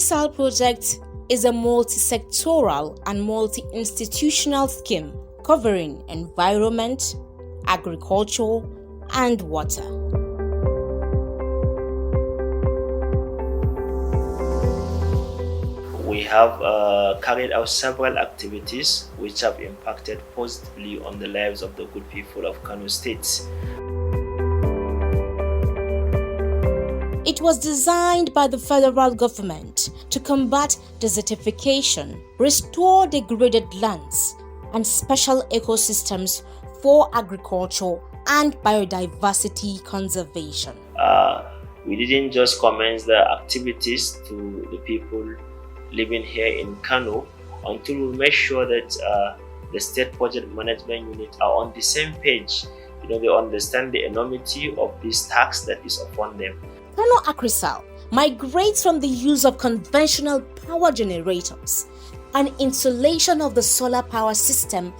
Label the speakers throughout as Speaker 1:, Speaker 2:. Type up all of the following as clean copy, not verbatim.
Speaker 1: ACReSAL project is a multi-sectoral and multi-institutional scheme covering environment, agriculture, and water.
Speaker 2: We have carried out several activities which have impacted positively on the lives of the good people of Kano State.
Speaker 1: It was designed by the federal government to combat desertification, restore degraded lands, and special ecosystems for agriculture and biodiversity conservation.
Speaker 2: We didn't just commence the activities to the people living here in Kano until we make sure that the state project management unit are on the same page. They understand the enormity of this tax that is upon them.
Speaker 1: Kano ACReSAL migrates from the use of conventional power generators and installation of the solar power system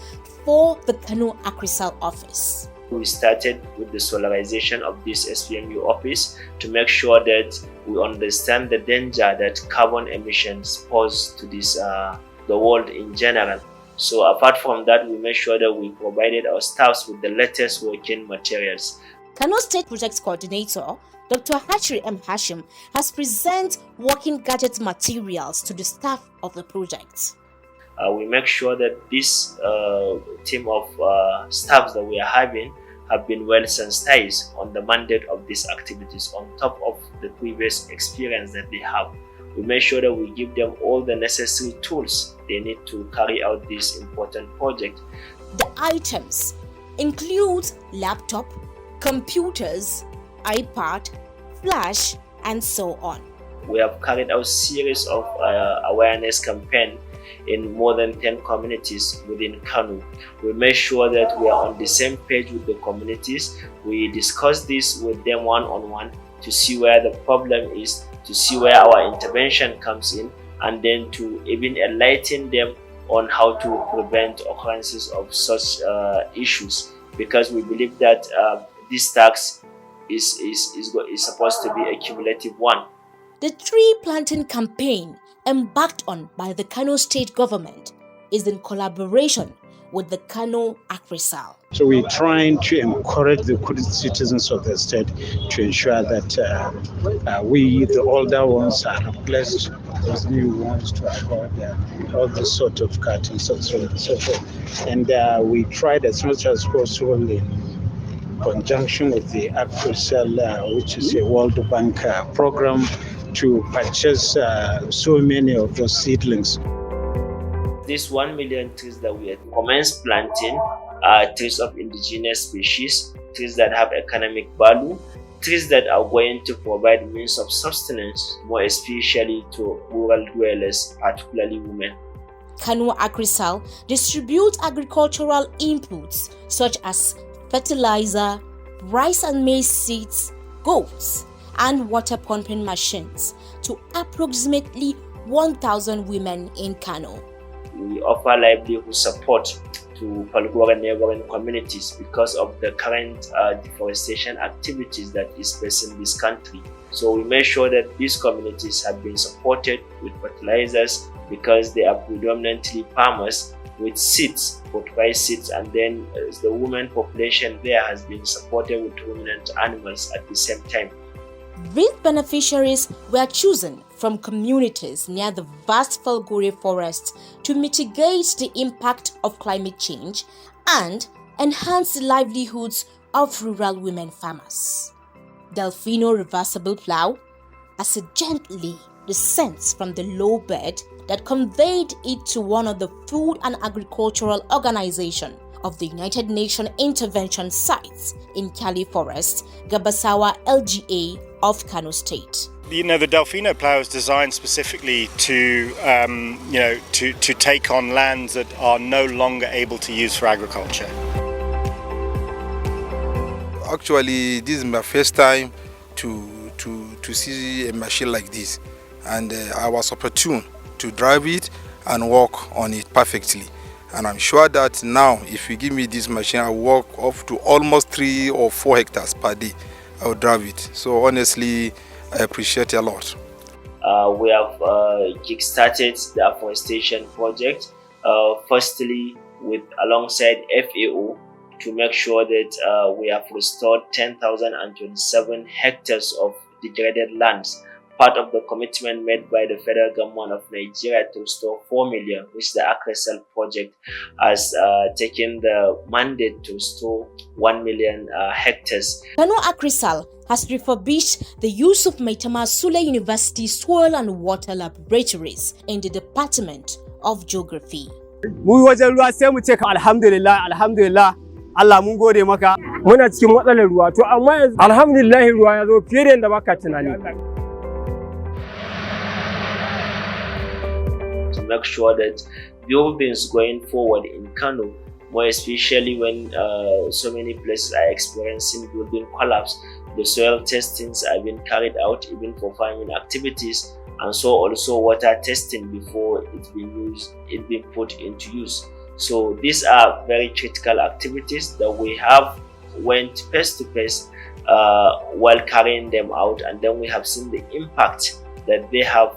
Speaker 1: for the Kano ACReSAL office.
Speaker 2: We started with the solarization of this SPMU office to make sure that we understand the danger that carbon emissions pose to the world in general. So apart from that, we made sure that we provided our staffs with the latest working materials.
Speaker 1: Kano State Projects Coordinator Dr. Hatchery M. Hashim has presented working gadget materials to the staff of the project.
Speaker 2: We make sure that this team of staffs that we are having have been well sensitized on the mandate of these activities on top of the previous experience that they have. We make sure that we give them all the necessary tools they need to carry out this important project.
Speaker 1: The items include laptop, computers, iPad, flash, and so on.
Speaker 2: We have carried out a series of awareness campaigns in more than 10 communities within Kano. We make sure that we are on the same page with the communities. We discuss this with them one-on-one to see where the problem is, to see where our intervention comes in, and then to even enlighten them on how to prevent occurrences of such issues, because we believe that this tax is supposed to be a cumulative one.
Speaker 1: The tree planting campaign embarked on by the Kano State government is in collaboration with the Kano ACReSAL.
Speaker 3: So we're trying to encourage the good citizens of the state to ensure that we, the older ones, are blessed, those new ones, to avoid all this sort of cuttings and so on and so forth. And we tried as much as possible in conjunction with the ACReSAL, which is a World Bank program, to purchase so many of those seedlings.
Speaker 2: These 1 million trees that we have commenced planting are trees of indigenous species, trees that have economic value, trees that are going to provide means of sustenance, more especially to rural dwellers, particularly women.
Speaker 1: Kano ACReSAL distributes agricultural inputs such as fertilizer, rice and maize seeds, goats, and water pumping machines to approximately 1,000 women in Kano.
Speaker 2: We offer livelihood support to Palgora neighboring communities because of the current deforestation activities that is facing this country. So we make sure that these communities have been supported with fertilizers because they are predominantly farmers, with seeds, fortified seeds, and then the women population there has been supported with ruminant animals at the same time.
Speaker 1: These beneficiaries were chosen from communities near the vast Falgore forest to mitigate the impact of climate change and enhance the livelihoods of rural women farmers. Delfino reversible plow, as it gently descends from the low bed that conveyed it to one of the Food and Agricultural Organization of the United Nations intervention sites in Kali Forest, Gabasawa LGA of Kano State.
Speaker 4: The Delfino plow is designed specifically to take on lands that are no longer able to use for agriculture.
Speaker 5: Actually, this is my first time to see a machine like this, and I was opportune to drive it and work on it perfectly. And I'm sure that now, if you give me this machine, I work up to almost 3 or 4 hectares per day. I will drive it. So honestly, I appreciate it a lot.
Speaker 2: We have kick-started the afforestation project, firstly alongside FAO, to make sure that we have restored 10,027 hectares of degraded lands, part of the commitment made by the federal government of Nigeria to restore 4 million, which the ACReSAL project has taken the mandate to restore 1 million hectares.
Speaker 1: Kano ACReSAL has refurbished the use of Maitama Sule University Soil and Water Laboratories in the Department of Geography.
Speaker 6: Mu wajen ruwa sai mu ce ka alhamdulillah, alhamdulillah, Allah mun gode maka. Muna cikin matsalar ruwa, to amma yanzu alhamdulillah ruwa ya zo fiye da yadda baka tunani.
Speaker 2: To make sure that buildings going forward in Kano, more especially when so many places are experiencing building collapse, the soil testings are being carried out even for farming activities, and so also water testing before it's been put into use. So these are very critical activities that we have went face to face while carrying them out, and then we have seen the impact that they have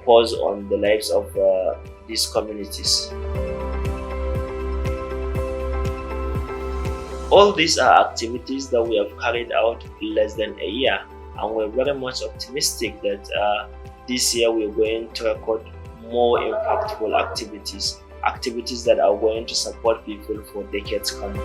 Speaker 2: posed on the lives of these communities. All these are activities that we have carried out in less than a year, and we're very much optimistic that this year we're going to record more impactful activities that are going to support people for decades coming.